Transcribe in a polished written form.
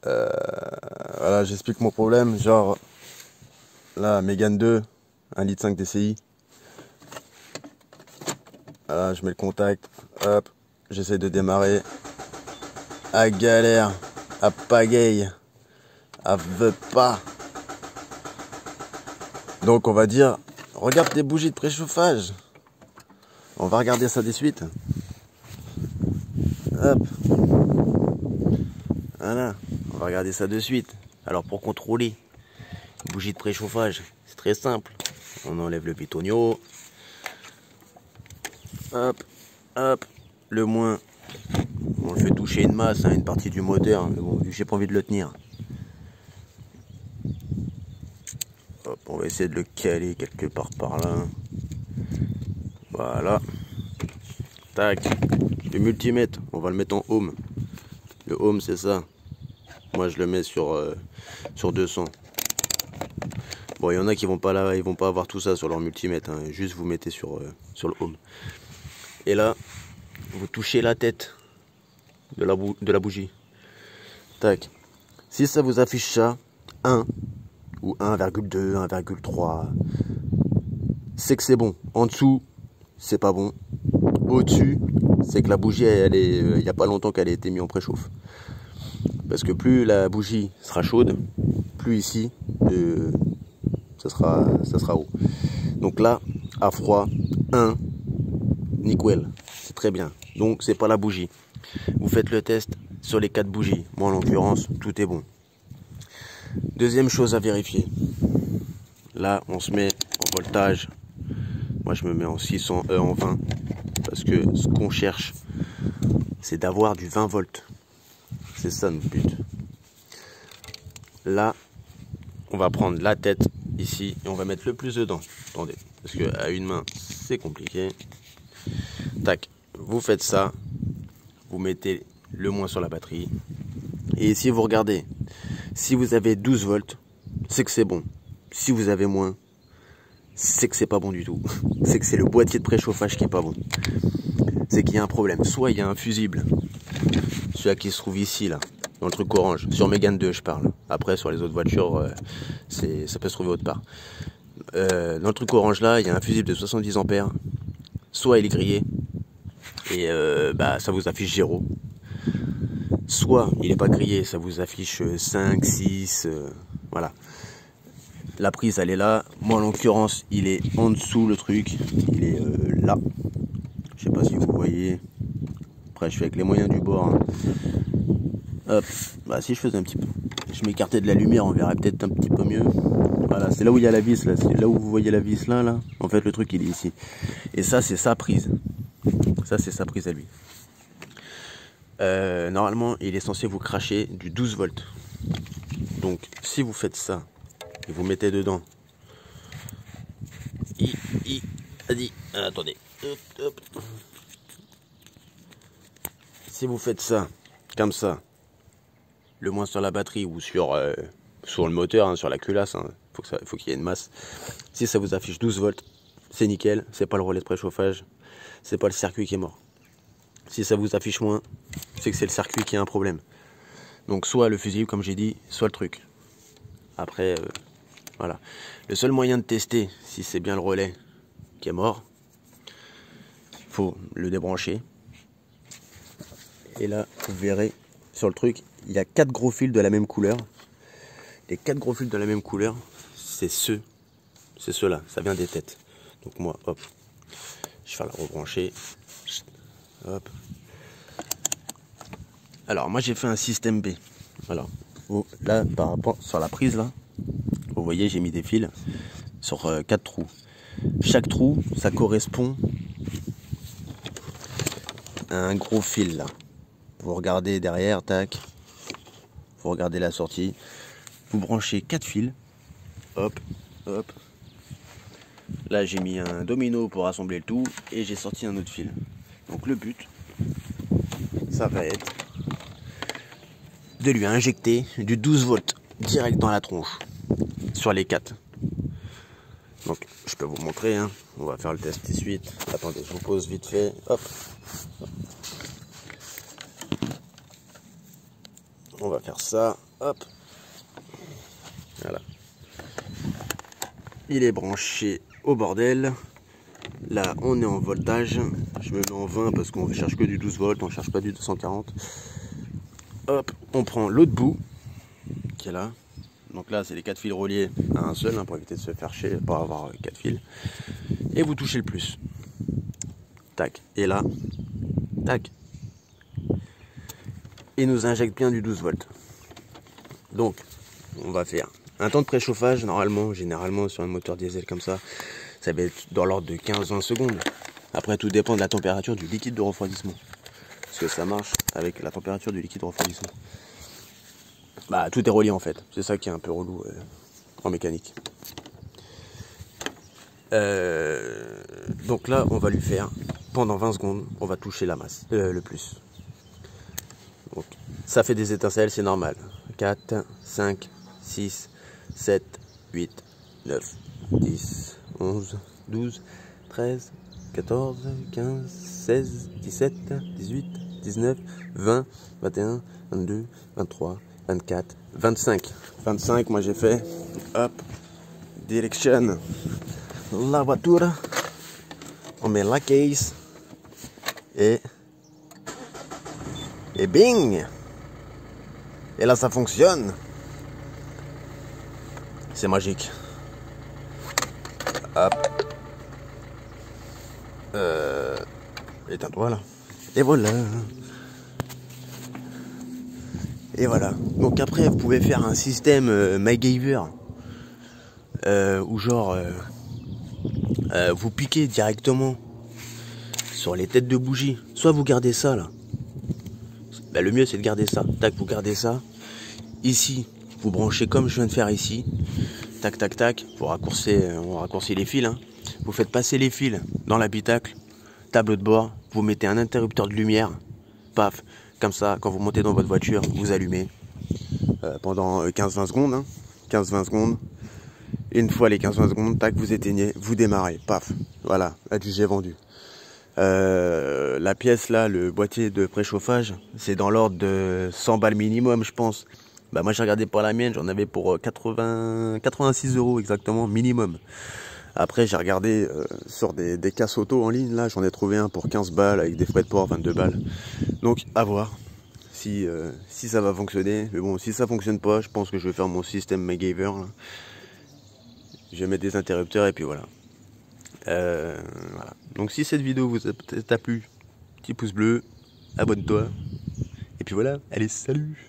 Voilà, j'explique mon problème. Genre, là, Mégane 2, 1,5 litre DCI. Voilà, je mets le contact. Hop, j'essaie de démarrer. À galère, à pagaille, à veut pas. Donc, on va dire, regarde tes bougies de préchauffage. On va regarder ça de suite. Hop. Voilà, on va regarder ça de suite. Alors, pour contrôler bougie de préchauffage, c'est très simple. On enlève le bétonio. Hop, hop. Le moins, on le fait toucher une masse, hein, une partie du moteur. Mais bon, j'ai pas envie de le tenir. Hop, on va essayer de le caler quelque part par là. Voilà. Tac. Le multimètre, on va le mettre en ohm. Le ohm, c'est ça. Moi, je le mets sur 200. Bon, il y en a qui vont pas là, ils vont pas avoir tout ça sur leur multimètre, hein. Juste vous mettez sur le ohm. Et là, vous touchez la tête de la bougie. Tac. Si ça vous affiche ça, 1 ou 1,2, 1,3, c'est que c'est bon. En dessous, c'est pas bon. Au-dessus, c'est que la bougie, il n'y a pas longtemps qu'elle a été mise en préchauffe. Parce que plus la bougie sera chaude, plus ici, ça sera haut. Donc là, à froid, 1, nickel, c'est très bien. Donc c'est pas la bougie. Vous faites le test sur les 4 bougies. Moi en l'occurrence, tout est bon. Deuxième chose à vérifier. Là, on se met en voltage. Moi je me mets en 600, en 20. Parce que ce qu'on cherche, c'est d'avoir du 20 volts. C'est ça notre but. Là, on va prendre la tête ici et on va mettre le plus dedans. Attendez, parce qu'à une main, c'est compliqué. Tac, vous faites ça. Vous mettez le moins sur la batterie. Et ici, vous regardez. Si vous avez 12 volts, c'est que c'est bon. Si vous avez moins, c'est que c'est pas bon du tout. C'est que c'est le boîtier de préchauffage qui est pas bon. C'est qu'il y a un problème. Soit il y a un fusible, celui qui se trouve ici, là, dans le truc orange. Sur Mégane 2, je parle. Après, sur les autres voitures, ça peut se trouver autre part. Dans le truc orange, là, il y a un fusible de 70 ampères. Soit il est grillé, et ça vous affiche 0. Soit il n'est pas grillé, ça vous affiche 5, 6, voilà. La prise, elle est là. Moi, en l'occurrence, il est en dessous, le truc. Il est là. Je sais pas si vous voyez. Après, je fais avec les moyens du bord. Hein. Hop. Bah, si je faisais un petit peu. Je m'écartais de la lumière, on verrait peut-être un petit peu mieux. Voilà, c'est là où il y a la vis, là. C'est là où vous voyez la vis, là. En fait, le truc, il est ici. Et ça, c'est sa prise. Ça, c'est sa prise à lui. Normalement, il est censé vous cracher du 12 volts. Donc, si vous faites ça, et vous mettez dedans. Vas-y, attendez. Hop, hop. Si vous faites ça, comme ça, le moins sur la batterie ou sur le moteur, hein, sur la culasse, hein, faut qu'il y ait une masse. Si ça vous affiche 12 volts, c'est nickel, c'est pas le relais de préchauffage, c'est pas le circuit qui est mort. Si ça vous affiche moins, c'est que c'est le circuit qui a un problème. Donc soit le fusible, comme j'ai dit, soit le truc. Après, voilà. Le seul moyen de tester si c'est bien le relais qui est mort, il faut le débrancher. Et là, vous verrez, sur le truc, il y a 4 gros fils de la même couleur. Les 4 gros fils de la même couleur, c'est ceux-là, ça vient des têtes. Donc moi, hop, je vais la rebrancher. Hop. Alors, moi j'ai fait un système B. Alors, là, par rapport sur la prise, là, vous voyez, j'ai mis des fils sur 4 trous. Chaque trou, ça correspond à un gros fil, là. Vous regardez derrière, tac. Vous regardez la sortie. Vous branchez 4 fils. Hop, hop. Là, j'ai mis un domino pour assembler le tout. Et j'ai sorti un autre fil. Donc le but, ça va être de lui injecter du 12 volts direct dans la tronche. Sur les 4. Donc, je peux vous montrer. Hein. On va faire le test tout de suite. Attendez, je vous pose vite fait. Hop. On va faire ça. Hop. Voilà. Il est branché au bordel. Là, on est en voltage. Je me mets en 20 parce qu'on ne cherche que du 12 volts, on ne cherche pas du 240. Hop, on prend l'autre bout qui est là. Donc là, c'est les 4 fils reliés à un seul, hein, pour éviter de se faire chier, pour avoir 4 fils. Et vous touchez le plus. Tac. Et là, tac. Il nous injecte bien du 12 volts. Donc, on va faire un temps de préchauffage, généralement sur un moteur diesel comme ça va être dans l'ordre de 15-20 secondes. Après, tout dépend de la température du liquide de refroidissement. Parce que ça marche avec la température du liquide de refroidissement. Bah, tout est relié en fait. C'est ça qui est un peu relou en mécanique. Donc là, on va lui faire, pendant 20 secondes, on va toucher la masse, le plus. Donc, ça fait des étincelles, c'est normal. 4, 5, 6, 7, 8, 9, 10, 11, 12, 13, 14, 15, 16, 17, 18, 19, 20, 21, 22, 23, 24, 25. 25, moi j'ai fait, hop, direction la voiture, on met la case et bing! Et là ça fonctionne. C'est magique. Hop. Éteins-toi là. Et voilà. Et voilà. Donc après, vous pouvez faire un système MacGyver. Où genre, vous piquez directement sur les têtes de bougies. Soit vous gardez ça là. Bah, le mieux c'est de garder ça. Tac, vous gardez ça. Ici, vous branchez comme je viens de faire ici. Tac, tac, tac. Pour raccourcir, on raccourcit les fils. Hein. Vous faites passer les fils dans l'habitacle. Tableau de bord. Vous mettez un interrupteur de lumière. Paf. Comme ça, quand vous montez dans votre voiture, vous allumez. Pendant 15-20 secondes. Hein. 15-20 secondes. Une fois les 15-20 secondes, tac, vous éteignez. Vous démarrez. Paf. Voilà. Adjugé vendu. La pièce là, le boîtier de préchauffage, c'est dans l'ordre de 100 balles minimum, je pense. Bah moi j'ai regardé pour la mienne, j'en avais pour 86 € exactement minimum. Après j'ai regardé sur des casses auto en ligne, là j'en ai trouvé un pour 15 balles avec des frais de port 22 balles. Donc à voir si ça va fonctionner. Mais bon, si ça fonctionne pas, je pense que je vais faire mon système MacGyver là. Je vais mettre des interrupteurs et puis voilà. Voilà. Donc si cette vidéo vous a plu, petit pouce bleu, abonne-toi. Et puis voilà, allez, salut!